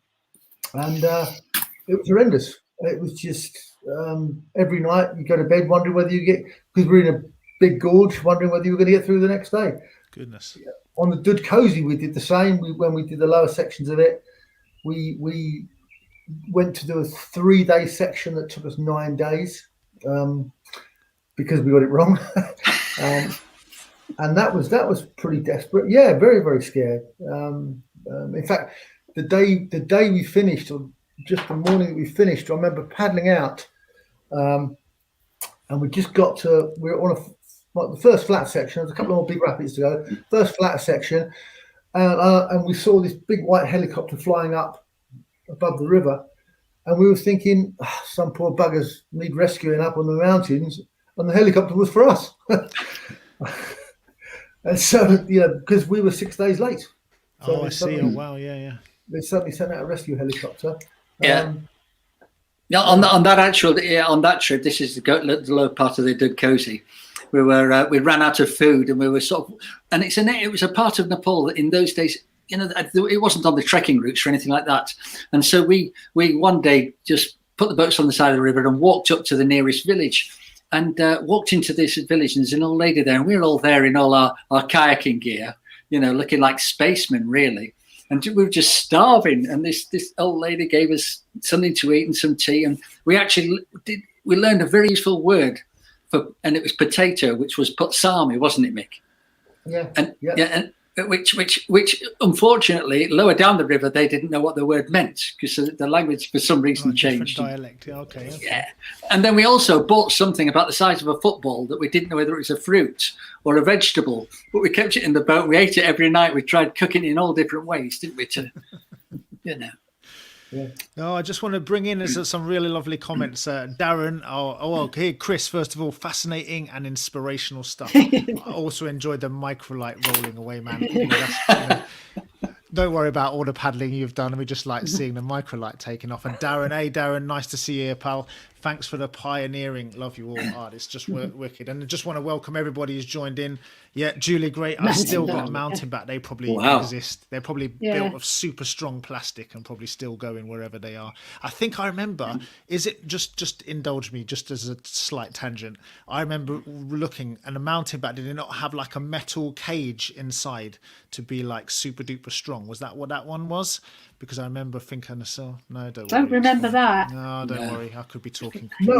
[SPEAKER 5] and it was horrendous. It was just every night you go to bed wondering whether you get, because we're in a big gorge, wondering whether you were going to get through the next day.
[SPEAKER 1] Goodness.
[SPEAKER 5] On the Dud Cozy, we did the same. When we did the lower sections of it, we went to do a 3-day section that took us 9 days because we got it wrong. And that was pretty desperate. Yeah, very, very scared. In fact, the day we finished, or just the morning that we finished, I remember paddling out, and we just got to, we were on the first flat section. There's a couple more big rapids to go. First flat section, and we saw this big white helicopter flying up above the river, and we were thinking, some poor buggers need rescuing up on the mountains, and the helicopter was for us. And so, because we were 6 days late. So
[SPEAKER 1] I see. Oh, wow. Yeah.
[SPEAKER 5] They suddenly sent out a rescue helicopter.
[SPEAKER 3] Yeah. On that trip, this is the lower part of the Dud Cozy. We ran out of food, and we were and it was a part of Nepal that in those days, it wasn't on the trekking routes or anything like that. And so we one day just put the boats on the side of the river and walked up to the nearest village. And walked into this village, and there's an old lady there, and we were all there in all our kayaking gear, looking like spacemen, really. And we were just starving. And this old lady gave us something to eat and some tea. And we learned a very useful word and it was potato, which was putsami, wasn't it, Mick?
[SPEAKER 5] Yeah.
[SPEAKER 3] And which unfortunately lower down the river they didn't know what the word meant, because the language for some reason changed.
[SPEAKER 1] Dialect. Yeah, okay.
[SPEAKER 3] Yeah. And then we also bought something about the size of a football that we didn't know whether it was a fruit or a vegetable, but we kept it in the boat. We ate it every night. We tried cooking it in all different ways, didn't we?
[SPEAKER 5] Yeah.
[SPEAKER 1] No, I just want to bring in some really lovely comments. Darren, here, Chris, first of all, fascinating and inspirational stuff. I also enjoyed the microlight rolling away, man. Don't worry about all the paddling you've done. We just like seeing the microlight taking off. And Darren, nice to see you here, pal. Thanks for the pioneering. Love you all. It's just wicked. And I just want to welcome everybody who's joined in. Yeah, Julie, great. I've still got a mountain back. They probably exist. They're probably built of super strong plastic and probably still going wherever they are. I think I remember, is it just indulge me just as a slight tangent. I remember looking, and a mountain back, did it not have like a metal cage inside to be like super duper strong? Was that what that one was? Because I remember thinking, no, don't
[SPEAKER 2] remember that.
[SPEAKER 1] No, don't worry. I could be talking.
[SPEAKER 5] No,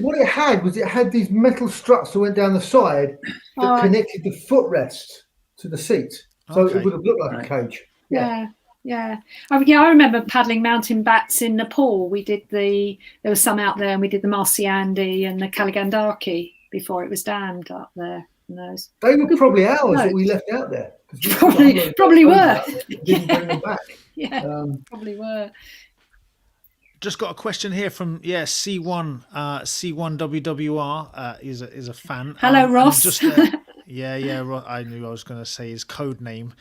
[SPEAKER 5] what it had was these metal struts that went down the side that connected the footrest to the seat. So it would have looked like a cage.
[SPEAKER 2] Yeah. I remember paddling mountain bats in Nepal. We did there was some out there, and we did the Marsyandi and the Kaligandaki before it was dammed up there. Those.
[SPEAKER 5] They were probably ours that we left out there.
[SPEAKER 2] Probably were.
[SPEAKER 5] Didn't bring them back.
[SPEAKER 2] Yeah, probably were.
[SPEAKER 1] Just got a question here from C1 C1WWR is a fan.
[SPEAKER 2] Hello, Ross.
[SPEAKER 1] Ross. I knew I was going to say his code name.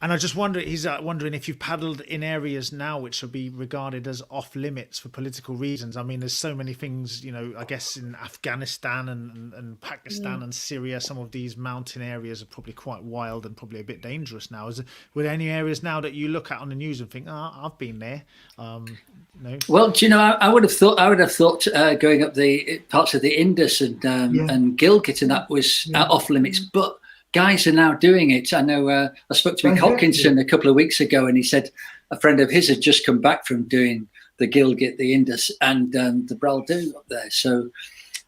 [SPEAKER 1] And I just wonder, he's wondering if you've paddled in areas now which would be regarded as off limits for political reasons. I mean, there's so many things, I guess in Afghanistan and Pakistan and Syria, some of these mountain areas are probably quite wild and probably a bit dangerous now. Were there any areas now that you look at on the news and think, I've been there? No.
[SPEAKER 3] Well, do you know, I would have thought going up the parts of the Indus and Gilgit and that was off limits, but guys are now doing it. I know I spoke to Mick Hopkinson a couple of weeks ago, and he said a friend of his had just come back from doing the Gilgit, the Indus, and the Braldu up there. So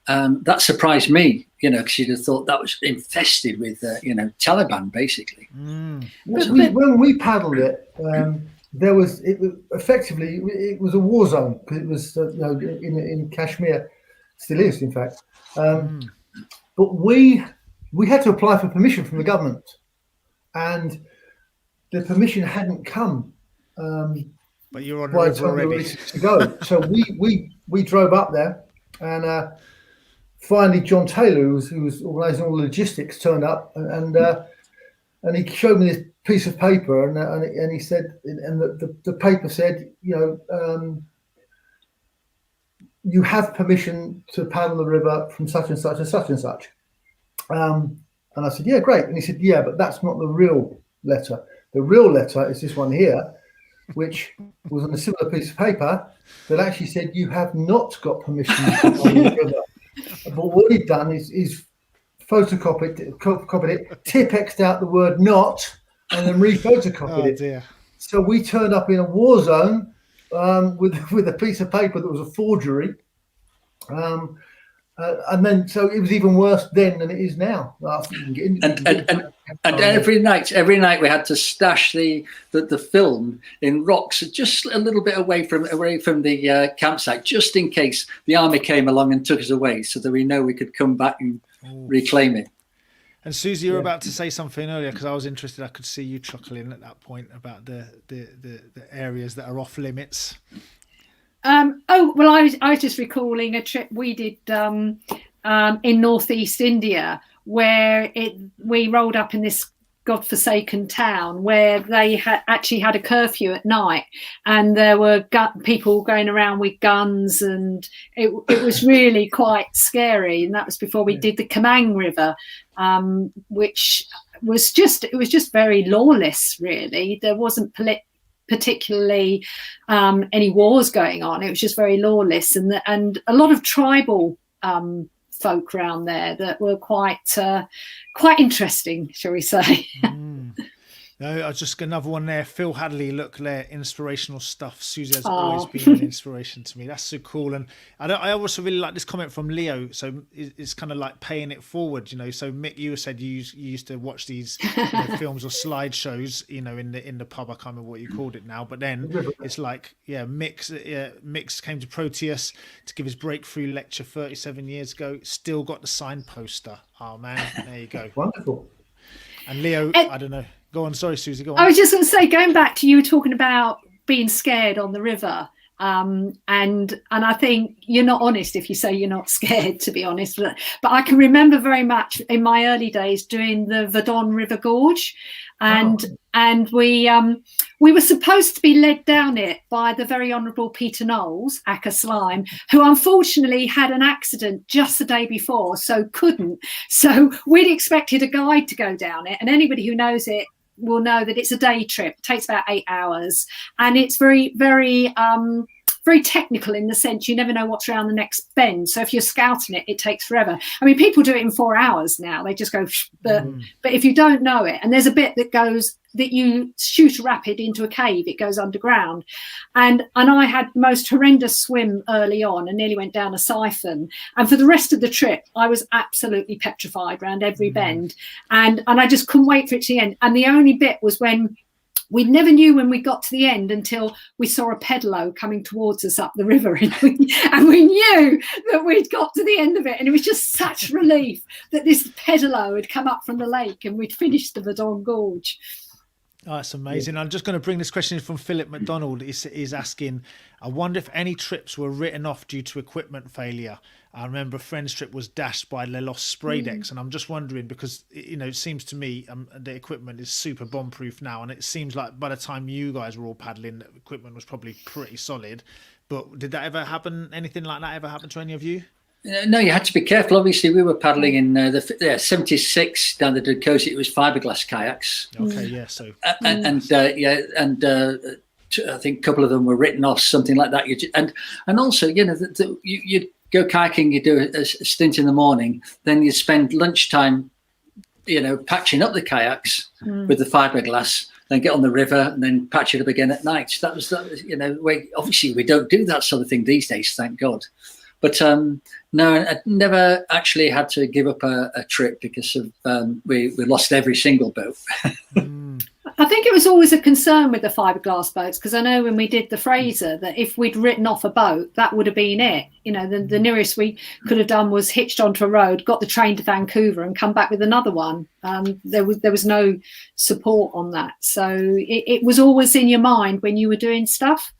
[SPEAKER 3] that surprised me, because you'd have thought that was infested with, Taliban, basically.
[SPEAKER 5] When we paddled it, it was a war zone, because it was in Kashmir, still is, in fact. But we had to apply for permission from the government, and the permission hadn't come.
[SPEAKER 1] But you're on the river already
[SPEAKER 5] to go. So we drove up there, and finally John Taylor, who was organising all the logistics, turned up, and he showed me this piece of paper, and he said, and the paper said, you have permission to paddle the river from such and such and such and such. And I said, yeah, great. And he said, yeah, but that's not the real letter. The real letter is this one here, which was on a similar piece of paper that actually said you have not got permission to paddle the river. But what he'd done is copied it, tip-exed out the word not, and then re-photocopied it.
[SPEAKER 1] Dear.
[SPEAKER 5] So we turned up in a war zone with a piece of paper that was a forgery. And then, so it was even worse then than it is now.
[SPEAKER 3] And every night we had to stash the film in rocks just a little bit away from the campsite, just in case the army came along and took us away, so that we know we could come back and reclaim it.
[SPEAKER 1] And Suzy, you were about to say something earlier, because I was interested. I could see you chuckling at that point about the areas that are off limits.
[SPEAKER 2] I was just recalling a trip we did in northeast India, where we rolled up in this godforsaken town where they actually had a curfew at night, and there were people going around with guns, and it was really quite scary. And that was before we did the Coyne River, which was just very lawless. Really, there wasn't particularly any wars going on. It was just very lawless, and a lot of tribal folk around there that were quite interesting, shall we say.
[SPEAKER 1] No, I just got another one there. Phil Hadley, look there, inspirational stuff. Suzy has always been an inspiration to me. That's so cool. And I also really like this comment from Leo. So it's kind of like paying it forward, you know. So Mick, you said you used to watch these films or slideshows, you know, in the pub. I can't remember what you called it now, but then it's like, Mick came to Proteus to give his breakthrough lecture 37 years ago. Still got the signed poster. Oh man, there you go.
[SPEAKER 5] Wonderful.
[SPEAKER 1] And Leo, I don't know. Go on, sorry, Suzy, go on.
[SPEAKER 2] I was just going to say, going back to you were talking about being scared on the river, and I think you're not honest if you say you're not scared, to be honest. But I can remember very much in my early days doing the Verdon River Gorge, and we were supposed to be led down it by the very Honourable Peter Knowles, Acker Slime, who unfortunately had an accident just the day before, so couldn't. So we'd expected a guide to go down it, and anybody who knows it will know that it's a day trip. It takes about 8 hours, and it's very, very technical in the sense you never know what's around the next bend. So if you're scouting it, it takes forever. I mean, people do it in 4 hours now. They just go, but if you don't know it, and there's a bit that you shoot a rapid into a cave, it goes underground. And I had the most horrendous swim early on and nearly went down a siphon. And for the rest of the trip, I was absolutely petrified around every bend. And I just couldn't wait for it to end. And the only bit was when we never knew when we got to the end until we saw a pedalo coming towards us up the river, and we knew that we'd got to the end of it, and it was just such relief that this pedalo had come up from the lake and we'd finished the Verdon Gorge.
[SPEAKER 1] Oh, that's amazing. I'm just going to bring this question from Philip McDonald. He's asking, I wonder if any trips were written off due to equipment failure. I remember a friend's trip was dashed by the lost spray decks, and I'm just wondering because, you know, it seems to me the equipment is super bomb-proof now, and it seems like by the time you guys were all paddling, the equipment was probably pretty solid. But did that ever happen? Anything like that ever happen to any of you?
[SPEAKER 3] No, you had to be careful. Obviously, we were paddling in the 76 down the Dakota. It was fiberglass kayaks.
[SPEAKER 1] Okay, yeah. So
[SPEAKER 3] and I think a couple of them were written off, something like that. And also, you know, you go kayaking, you do a stint in the morning, then you spend lunchtime, you know, patching up the kayaks with the fiberglass. Then get on the river and then patch it up again at night. That was you know, obviously we don't do that sort of thing these days, thank God. But no, I never actually had to give up a trip because of we lost every single boat.
[SPEAKER 2] I think it was always a concern with the fiberglass boats, because I know when we did the Fraser that if we'd written off a boat, that would have been it. You know, the nearest we could have done was hitched onto a road, got the train to Vancouver and come back with another one. There was no support on that. So it was always in your mind when you were doing stuff.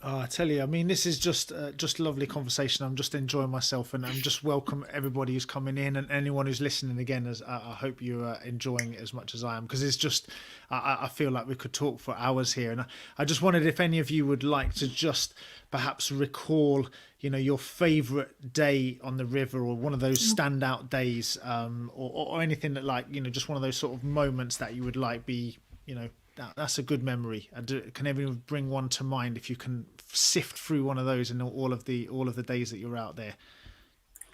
[SPEAKER 1] Oh, I tell you, I mean, this is just lovely conversation. I'm just enjoying myself, and I'm just welcome everybody who's coming in and anyone who's listening again. As I hope you're enjoying it as much as I am, because it's just I feel like we could talk for hours here, and I just wondered if any of you would like to just perhaps recall, you know, your favourite day on the river, or one of those standout days, or anything that, like, you know, just one of those sort of moments that you would like be that's a good memory. Can everyone bring one to mind if you can sift through one of those in all of the days that you're out there?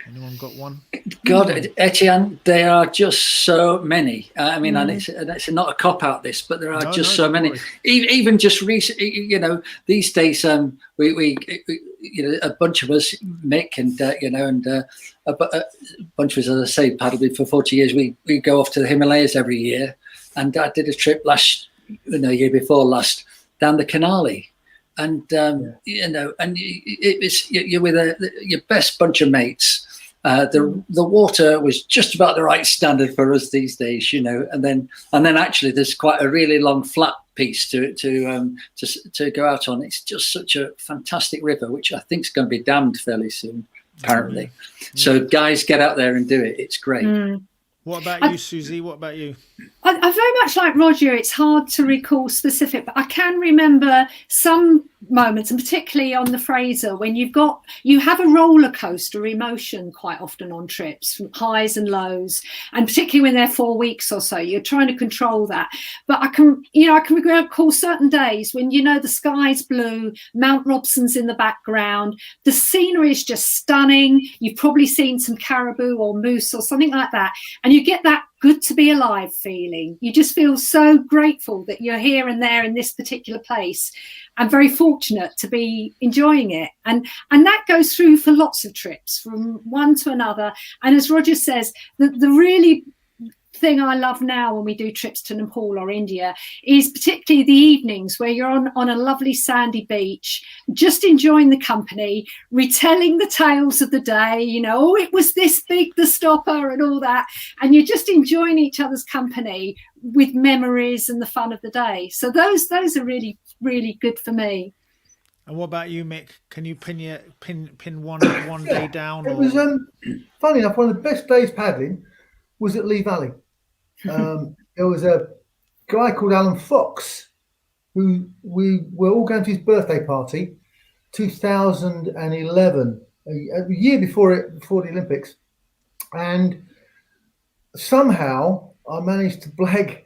[SPEAKER 1] Anyone got one?
[SPEAKER 3] God, Etienne, there are just so many. I mean, and it's not a cop out this, but there are so many. Even just recently, these days, we a bunch of us, Mick and a bunch of us, as I say, paddled for 40 years. We go off to the Himalayas every year, and I did a trip year before last, down the Canali. And and it was you're with your best bunch of mates. The water was just about the right standard for us these days, and then actually there's quite a really long flat piece to go out on. It's just such a fantastic river, which I think is going to be dammed fairly soon, apparently. So guys, get out there and do it. It's great.
[SPEAKER 1] What about you, Suzy? What about you?
[SPEAKER 2] I very much like Roger. It's hard to recall specific, but I can remember some moments, and particularly on the Fraser, when you have a roller coaster emotion quite often on trips, from highs and lows, and particularly when they're 4 weeks or so, you're trying to control that. But I can recall certain days when the sky's blue, Mount Robson's in the background, the scenery is just stunning. You've probably seen some caribou or moose or something like that, and you get that good to be alive feeling. You just feel so grateful that you're here and there in this particular place, and very fortunate to be enjoying it. And that goes through for lots of trips from one to another. And as Roger says, the really thing I love now when we do trips to Nepal or India is particularly the evenings where you're on a lovely sandy beach, just enjoying the company, retelling the tales of the day, it was this big, the stopper and all that. And you're just enjoying each other's company with memories and the fun of the day. So those are really, really good for me.
[SPEAKER 1] And what about you, Mick? Can you pin one day down?
[SPEAKER 5] It was funny enough, one of the best days paddling was at Lee Valley. There was a guy called Alan Fox who we were all going to his birthday party, 2011, a year before the Olympics, and somehow I managed to blag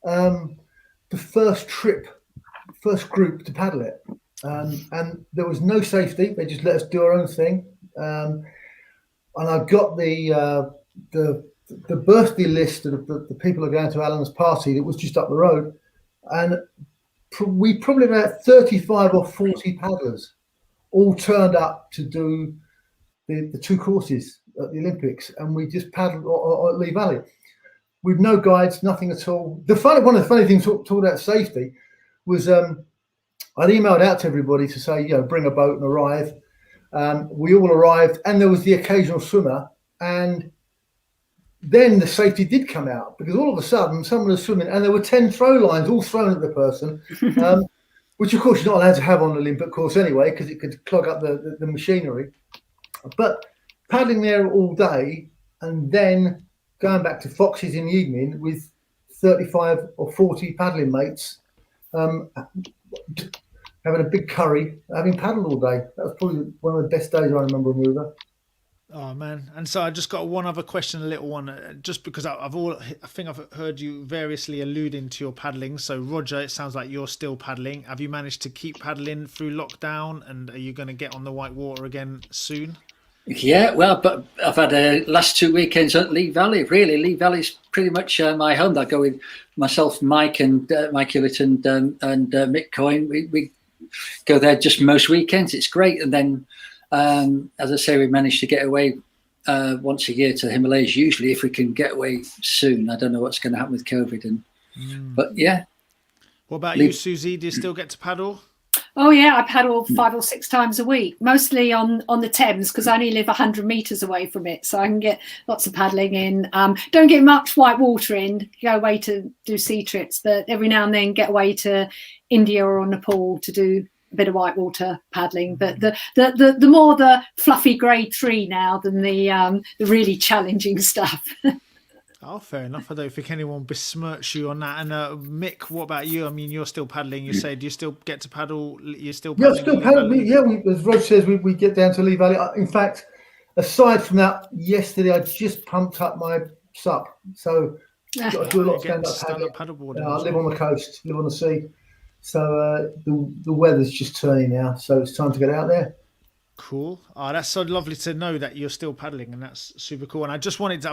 [SPEAKER 5] the first group to paddle it, and there was no safety. They just let us do our own thing, and I got the birthday list of the people who are going to Alan's party that was just up the road, and we probably about 35 or 40 paddlers all turned up to do the two courses at the Olympics, and we just paddled at Lee Valley with no guides, nothing at all. One of the funny things talked about safety was I'd emailed out to everybody to say, bring a boat and arrive. We all arrived, and there was the occasional swimmer, and then the safety did come out, because all of a sudden someone was swimming and there were 10 throw lines all thrown at the person, which of course you're not allowed to have on the Olympic course anyway, because it could clog up the machinery. But paddling there all day and then going back to Fox's in the evening with 35 or 40 paddling mates, having a big curry, having paddled all day. That was probably one of the best days I remember on river.
[SPEAKER 1] Oh man! And so I just got one other question, a little one, just because I think I've heard you variously alluding to your paddling. So Roger, it sounds like you're still paddling. Have you managed to keep paddling through lockdown, and are you going to get on the white water again soon?
[SPEAKER 3] Yeah, well, but I've had last 2 weekends at Lee Valley. Really, Lee Valley's pretty much my home. I go with myself, Mike and Mike Hewlett and Mick Coyne. We go there just most weekends. It's great, and then. As I say, we managed to get away once a year to the Himalayas, usually, if we can get away soon. I don't know what's going to happen with COVID. But yeah.
[SPEAKER 1] What about you, Suzy? Do you still get to paddle?
[SPEAKER 2] Oh, yeah, I paddle 5 or 6 times a week, mostly on the Thames, because I only live 100 metres away from it. So I can get lots of paddling in. Don't get much white water in, go away to do sea trips, but every now and then get away to India or Nepal to do a bit of whitewater paddling, but the more the fluffy grade 3 now than the really challenging stuff.
[SPEAKER 1] Oh, fair enough. I don't think anyone besmirch you on that. And Mick, what about you? I mean, you're still paddling. You say, do you still get to paddle? You're still paddling?
[SPEAKER 5] Yeah, still paddling. Yeah, as Rog says, we get down to Lee Valley. In fact, aside from that, yesterday I just pumped up my sup. So I do a lot of
[SPEAKER 1] Get
[SPEAKER 5] stand-up
[SPEAKER 1] paddleboarding.
[SPEAKER 5] I live on the coast, live on the sea. So the weather's just turning now, so it's time to get out there.
[SPEAKER 1] Cool. Oh, that's so lovely to know that you're still paddling, and that's super cool. And I've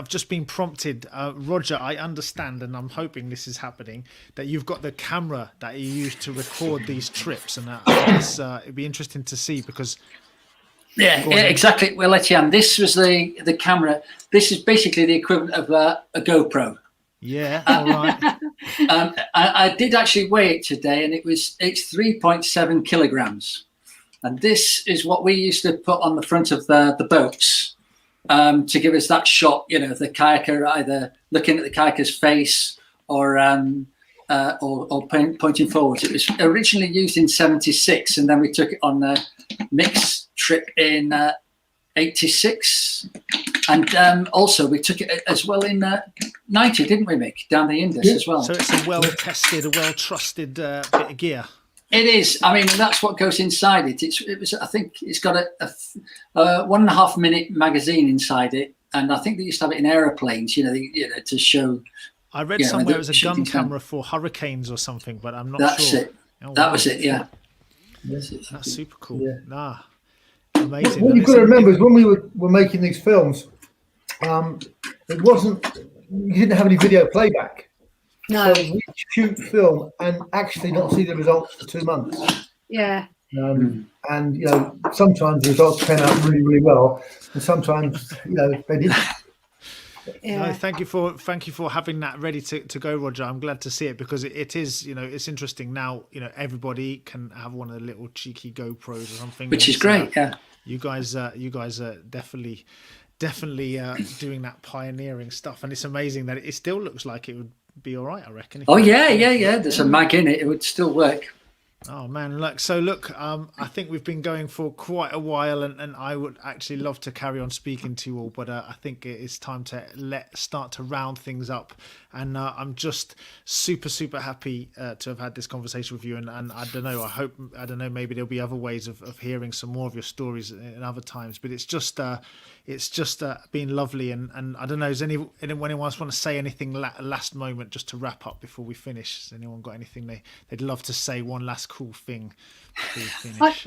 [SPEAKER 1] just been prompted, Roger, I understand, and I'm hoping this is happening, that you've got the camera that you use to record these trips, and it'd be interesting to see because...
[SPEAKER 3] Yeah, exactly. Well, Etienne, this was the camera. This is basically the equivalent of a GoPro.
[SPEAKER 1] Yeah, all right.
[SPEAKER 3] I did actually weigh it today, and it's 3.7 kilograms. And this is what we used to put on the front of the boats to give us that shot, the kayaker either looking at the kayaker's face or pointing forwards. It was originally used in 76, and then we took it on a mixed trip in 86. And also we took it as well in 90, didn't we, Mick? Down the Indus as well.
[SPEAKER 1] So it's a well-tested, a well-trusted bit of gear.
[SPEAKER 3] It is. I mean, that's what goes inside it. I think it's got a 1.5 minute magazine inside it, and I think they used to have it in aeroplanes. To show.
[SPEAKER 1] I read somewhere it was a gun camera for hurricanes or something, but I'm not sure.
[SPEAKER 3] That's it.
[SPEAKER 1] Oh,
[SPEAKER 3] that
[SPEAKER 1] wow.
[SPEAKER 3] was it. Yeah.
[SPEAKER 1] That's super cool.
[SPEAKER 5] Yeah.
[SPEAKER 1] Amazing.
[SPEAKER 5] What you've got to remember is when we were making these films, it wasn't. You didn't have any video playback.
[SPEAKER 2] No.
[SPEAKER 5] So we shoot film and actually not see the results for 2 months.
[SPEAKER 2] Yeah.
[SPEAKER 5] And sometimes the results came out really, really well, and sometimes they didn't.
[SPEAKER 2] Yeah.
[SPEAKER 1] No, thank you for having that ready to go, Roger. I'm glad to see it because it is, it's interesting now. Everybody can have one of the little cheeky GoPros or something,
[SPEAKER 3] which is great. Yeah.
[SPEAKER 1] You guys are definitely doing that pioneering stuff, and it's amazing that it still looks like it would be all right, I reckon.
[SPEAKER 3] Yeah. There's a mag in it. It would still work.
[SPEAKER 1] Oh man, look, I think we've been going for quite a while, and I would actually love to carry on speaking to you all, but I think it is time to start to round things up, and I'm just super happy to have had this conversation with you, and I don't know, maybe there'll be other ways of hearing some more of your stories in other times, but it's just been lovely, and I don't know, does anyone else want to say anything last moment just to wrap up before we finish? Has anyone got anything they'd love to say, one last cool thing before we finish?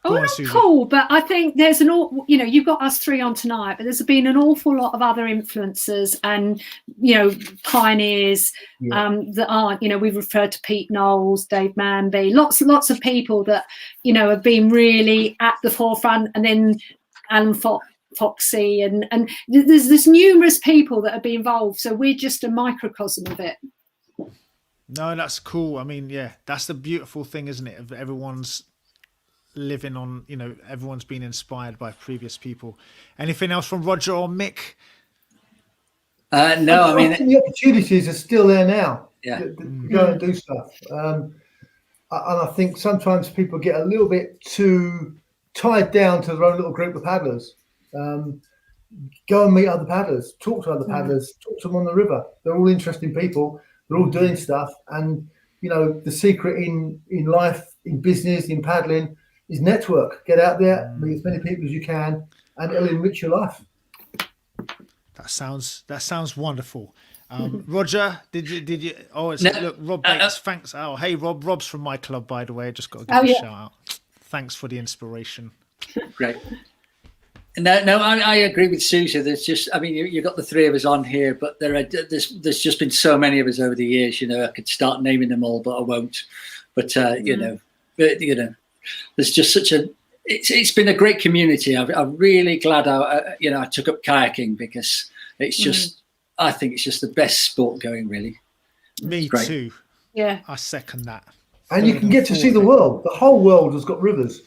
[SPEAKER 2] Not cool, but I think there's you've got us three on tonight, but there's been an awful lot of other influencers and pioneers that aren't. We've referred to Pete Knowles, Dave Manby, lots of people that have been really at the forefront, and then Alan Foxy, and there's numerous people that have been involved. So we're just a microcosm of it.
[SPEAKER 1] No, that's cool. I mean, yeah, that's the beautiful thing, isn't it? Of everyone's living on, everyone's been inspired by previous people. Anything else from Roger or Mick?
[SPEAKER 3] No, I mean,
[SPEAKER 5] the opportunities are still there now.
[SPEAKER 3] Yeah,
[SPEAKER 5] to go and do stuff. And I think sometimes people get a little bit too tied down to their own little group of paddlers. Go and meet other paddlers, talk to other paddlers, talk to them on the river. They're all interesting people. They're all doing stuff, and the secret in life, in business, in paddling is network. Get out there, meet as many people as you can, and it'll enrich your life.
[SPEAKER 1] That sounds wonderful. Roger, did you? Oh, look, Rob Bates. Thanks. Oh, hey, Rob's from my club, by the way. I just got to give a shout out. Thanks for the inspiration.
[SPEAKER 3] Great. No, I agree with Suzy. There's just, you've got the three of us on here, but there's just been so many of us over the years. I could start naming them all, but I won't. But there's just such a. It's been a great community. I'm really glad I took up kayaking, because it's just. I think it's just the best sport going, really.
[SPEAKER 1] Me too.
[SPEAKER 2] Yeah,
[SPEAKER 1] I second that.
[SPEAKER 5] And you can get to see the world. The whole world has got rivers.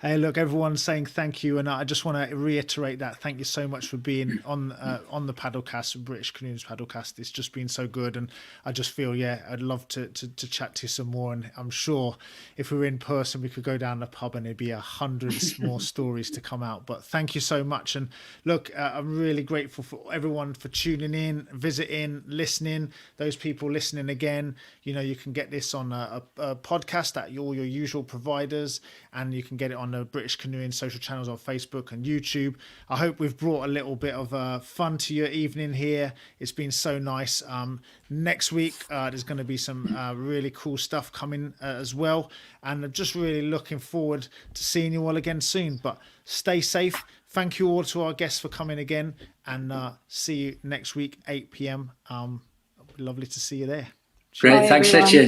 [SPEAKER 1] Hey, look, everyone's saying thank you, and I just want to reiterate that. Thank you so much for being on the Paddlecast, British Canoeing's Paddlecast. It's just been so good, and I just feel, I'd love to chat to you some more, and I'm sure if we were in person, we could go down the pub and there'd be 100 more stories to come out. But thank you so much, and look, I'm really grateful for everyone for tuning in, visiting, listening. Those people listening again, you can get this on a podcast at all your usual providers, and you can get it on on the British Canoeing social channels on Facebook and YouTube. I hope we've brought a little bit of fun to your evening here. It's been so nice. Next week, there's going to be some really cool stuff coming as well. And I'm just really looking forward to seeing you all again soon. But stay safe. Thank you all to our guests for coming again. And see you next week, 8 p.m. Lovely to see you there.
[SPEAKER 3] Great.
[SPEAKER 2] Bye,
[SPEAKER 3] Thanks,
[SPEAKER 2] everyone.
[SPEAKER 3] Etienne.